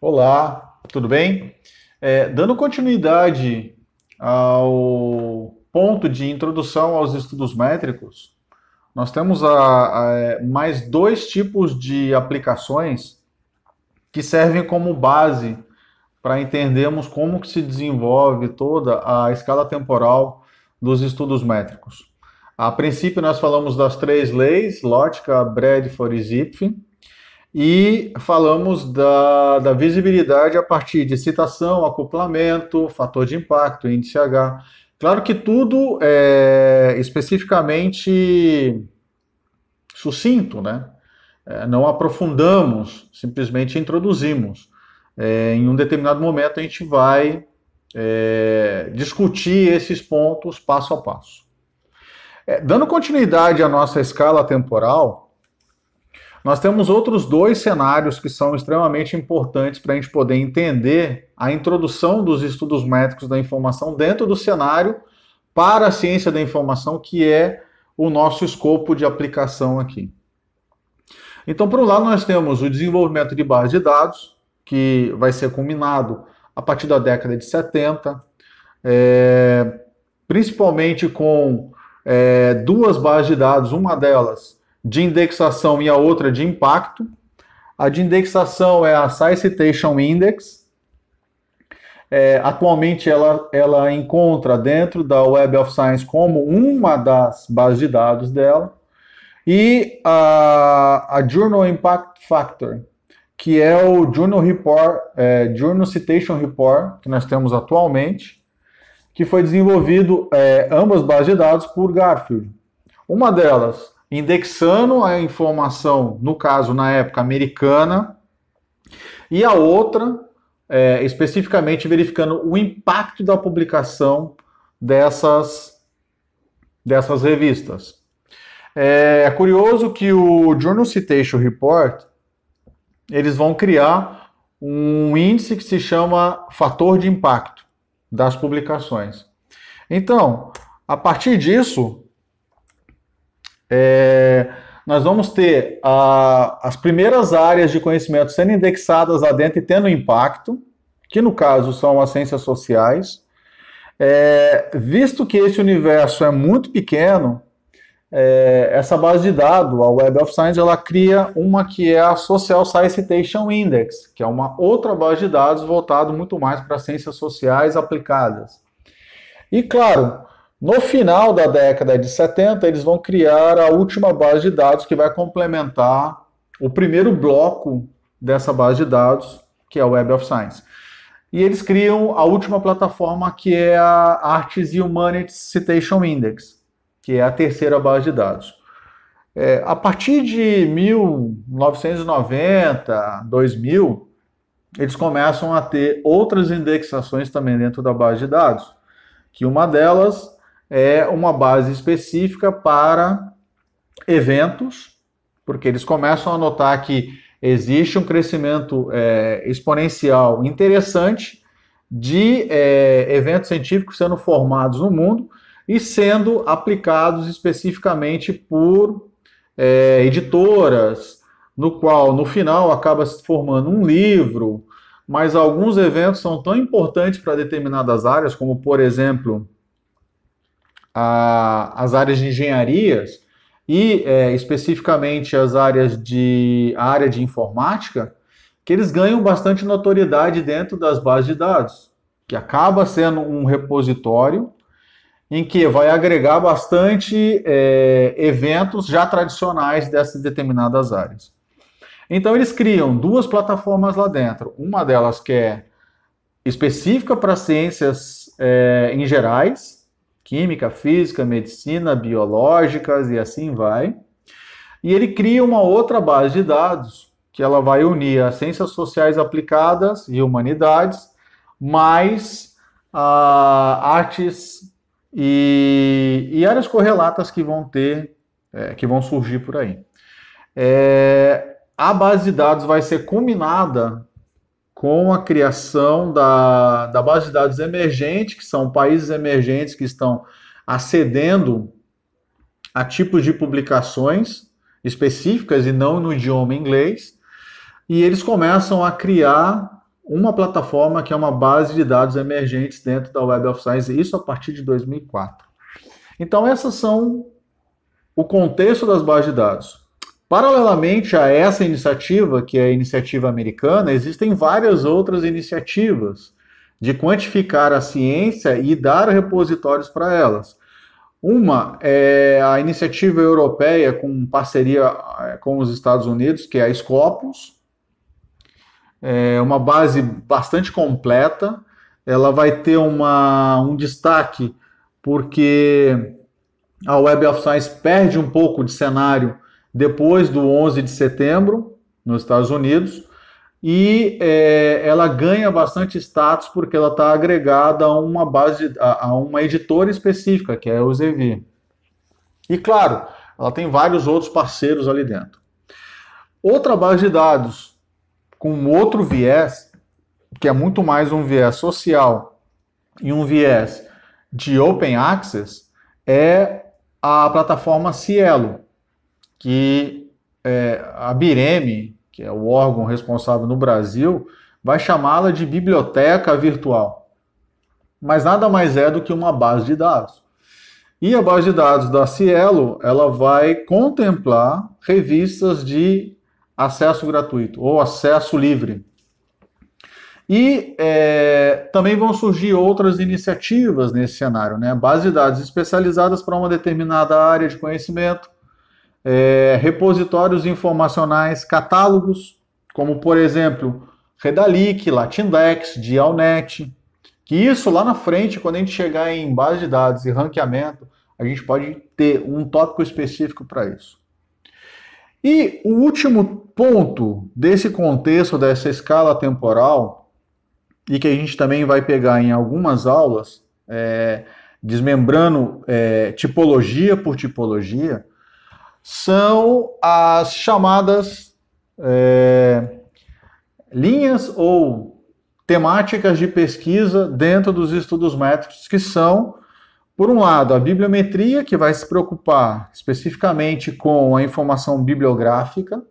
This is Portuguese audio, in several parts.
Olá, tudo bem? Dando continuidade ao ponto de introdução aos estudos métricos, nós temos mais dois tipos de aplicações que servem como base para entendermos como que se desenvolve toda a escala temporal dos estudos métricos. A princípio, nós falamos das três leis, Lotka, Bradford e Zipf, e falamos da visibilidade a partir de citação, acoplamento, fator de impacto, índice H. Claro que tudo é especificamente sucinto, né? Não aprofundamos, simplesmente introduzimos. Em um determinado momento a gente vai discutir esses pontos passo a passo. Dando continuidade à nossa escala temporal, nós temos outros dois cenários que são extremamente importantes para a gente poder entender a introdução dos estudos métricos da informação dentro do cenário para a ciência da informação, que é o nosso escopo de aplicação aqui. Então, por um lado, nós temos o desenvolvimento de bases de dados, que vai ser culminado a partir da década de 70, principalmente com duas bases de dados, uma delas de indexação e a outra de impacto. A de indexação é a Citation Index. Atualmente ela encontra dentro da Web of Science como uma das bases de dados dela. E a Journal Impact Factor, que é o Journal Report, Journal Citation Report, que nós temos atualmente, que foi desenvolvido, ambas bases de dados, por Garfield. Uma delas indexando a informação, no caso, na época, americana, e a outra, especificamente, verificando o impacto da publicação dessas revistas. É curioso que o Journal Citation Report, eles vão criar um índice que se chama fator de impacto das publicações. Então, a partir disso, nós vamos ter as primeiras áreas de conhecimento sendo indexadas lá dentro e tendo impacto, que no caso são as ciências sociais. Visto que esse universo é muito pequeno, essa base de dados, a Web of Science, ela cria uma que é a Social Science Citation Index, que é uma outra base de dados voltada muito mais para ciências sociais aplicadas. E claro, no final da década de 70, eles vão criar a última base de dados que vai complementar o primeiro bloco dessa base de dados, que é a Web of Science. E eles criam a última plataforma, que é a Arts e Humanities Citation Index, que é a terceira base de dados. A partir de 1990, 2000, eles começam a ter outras indexações também dentro da base de dados, que uma delas é uma base específica para eventos, porque eles começam a notar que existe um crescimento exponencial interessante de eventos científicos sendo formados no mundo e sendo aplicados especificamente por editoras, no qual, no final, acaba se formando um livro, mas alguns eventos são tão importantes para determinadas áreas, como, por exemplo, as áreas de engenharias e especificamente a área de informática, que eles ganham bastante notoriedade dentro das bases de dados, que acaba sendo um repositório em que vai agregar bastante eventos já tradicionais dessas determinadas áreas. Então eles criam duas plataformas lá dentro, uma delas que é específica para ciências em gerais, química, física, medicina, biológicas e assim vai. E ele cria uma outra base de dados que ela vai unir as ciências sociais aplicadas e humanidades, mais artes e áreas correlatas que vão que vão surgir por aí. A base de dados vai ser combinada com a criação da base de dados emergente, que são países emergentes que estão acedendo a tipos de publicações específicas e não no idioma inglês, e eles começam a criar uma plataforma que é uma base de dados emergentes dentro da Web of Science, isso a partir de 2004. Então, essas são o contexto das bases de dados. Paralelamente a essa iniciativa, que é a iniciativa americana, existem várias outras iniciativas de quantificar a ciência e dar repositórios para elas. Uma é a iniciativa europeia com parceria com os Estados Unidos, que é a Scopus. É uma base bastante completa. Ela vai ter um destaque porque a Web of Science perde um pouco de cenário depois do 11 de setembro, nos Estados Unidos, e ela ganha bastante status porque ela está agregada a uma base, a uma editora específica, que é o Elsevier. E claro, ela tem vários outros parceiros ali dentro. Outra base de dados com outro viés, que é muito mais um viés social e um viés de open access, é a plataforma Cielo, que a BIREM, que é o órgão responsável no Brasil, vai chamá-la de biblioteca virtual. Mas nada mais é do que uma base de dados. E a base de dados da Cielo, ela vai contemplar revistas de acesso gratuito ou acesso livre. E também vão surgir outras iniciativas nesse cenário, né? Bases de dados especializadas para uma determinada área de conhecimento, repositórios informacionais, catálogos, como por exemplo Redalic, Latindex, Dialnet, que isso lá na frente, quando a gente chegar em base de dados e ranqueamento, a gente pode ter um tópico específico para isso. E o último ponto desse contexto, dessa escala temporal, e que a gente também vai pegar em algumas aulas, desmembrando tipologia por tipologia, são as chamadas linhas ou temáticas de pesquisa dentro dos estudos métricos, que são, por um lado, a bibliometria, que vai se preocupar especificamente com a informação bibliográfica,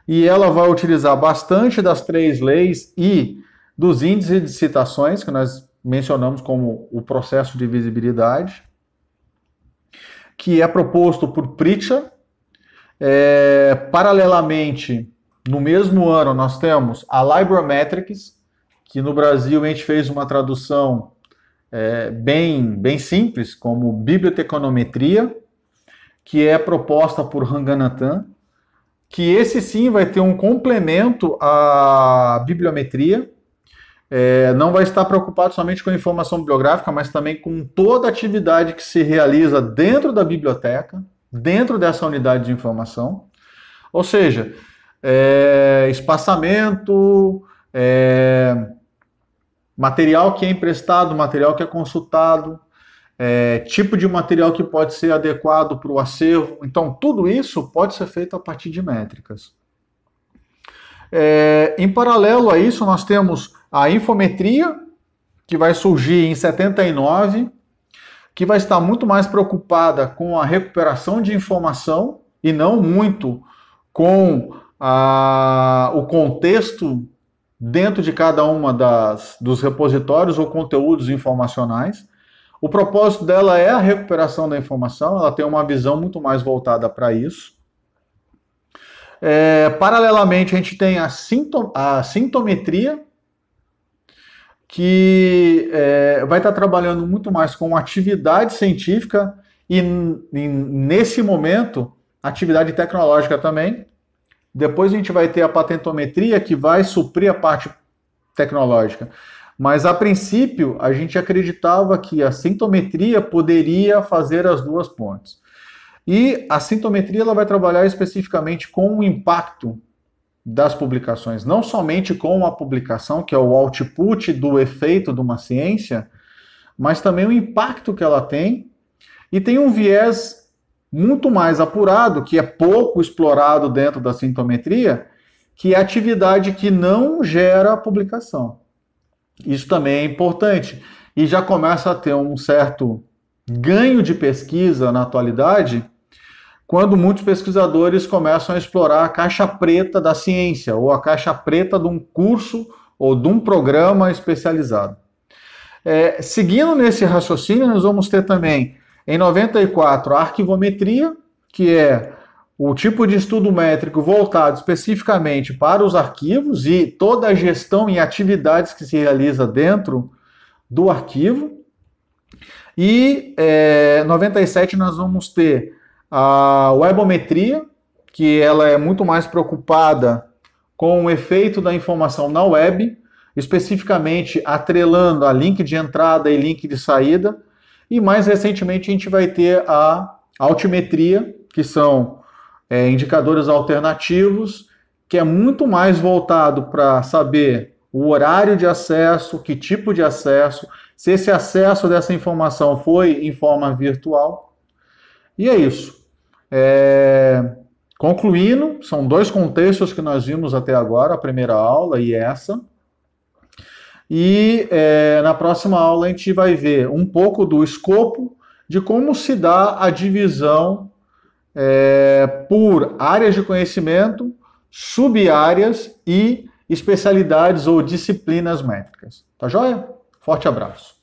e ela vai utilizar bastante das 3 leis e dos índices de citações, que nós mencionamos como o processo de visibilidade, que é proposto por Pritchard. Paralelamente, no mesmo ano, nós temos a Librometrics, que no Brasil a gente fez uma tradução bem simples, como biblioteconometria, que é proposta por Ranganathan, que esse sim vai ter um complemento à bibliometria, não vai estar preocupado somente com a informação bibliográfica, mas também com toda a atividade que se realiza dentro da biblioteca, dentro dessa unidade de informação, ou seja, espaçamento, material que é emprestado, material que é consultado, tipo de material que pode ser adequado para o acervo. Então, tudo isso pode ser feito a partir de métricas. Em paralelo a isso, nós temos a infometria, que vai surgir em 79, que vai estar muito mais preocupada com a recuperação de informação e não muito com o contexto dentro de cada uma dos repositórios ou conteúdos informacionais. O propósito dela é a recuperação da informação, ela tem uma visão muito mais voltada para isso. Paralelamente, a gente tem a sintometria, que vai estar trabalhando muito mais com atividade científica e, nesse momento, atividade tecnológica também. Depois a gente vai ter a patentometria, que vai suprir a parte tecnológica. Mas, a princípio, a gente acreditava que a sintometria poderia fazer as duas pontes. E a sintometria ela vai trabalhar especificamente com o impacto das publicações, não somente com a publicação, que é o output do efeito de uma ciência, mas também o impacto que ela tem, e tem um viés muito mais apurado, que é pouco explorado dentro da sintometria, que é a atividade que não gera publicação. Isso também é importante, e já começa a ter um certo ganho de pesquisa na atualidade, quando muitos pesquisadores começam a explorar a caixa preta da ciência, ou a caixa preta de um curso ou de um programa especializado. Seguindo nesse raciocínio, nós vamos ter também, em 94, a arquivometria, que é o tipo de estudo métrico voltado especificamente para os arquivos e toda a gestão e atividades que se realiza dentro do arquivo. E 97 nós vamos ter a webometria, que ela é muito mais preocupada com o efeito da informação na web, especificamente atrelando a link de entrada e link de saída. E mais recentemente a gente vai ter a altimetria, que são indicadores alternativos, que é muito mais voltado para saber o horário de acesso, que tipo de acesso, se esse acesso dessa informação foi em forma virtual. E é isso. Concluindo, são dois contextos que nós vimos até agora, a primeira aula e essa. E na próxima aula a gente vai ver um pouco do escopo de como se dá a divisão por áreas de conhecimento, sub-áreas e especialidades ou disciplinas métricas. Tá joia? Forte abraço.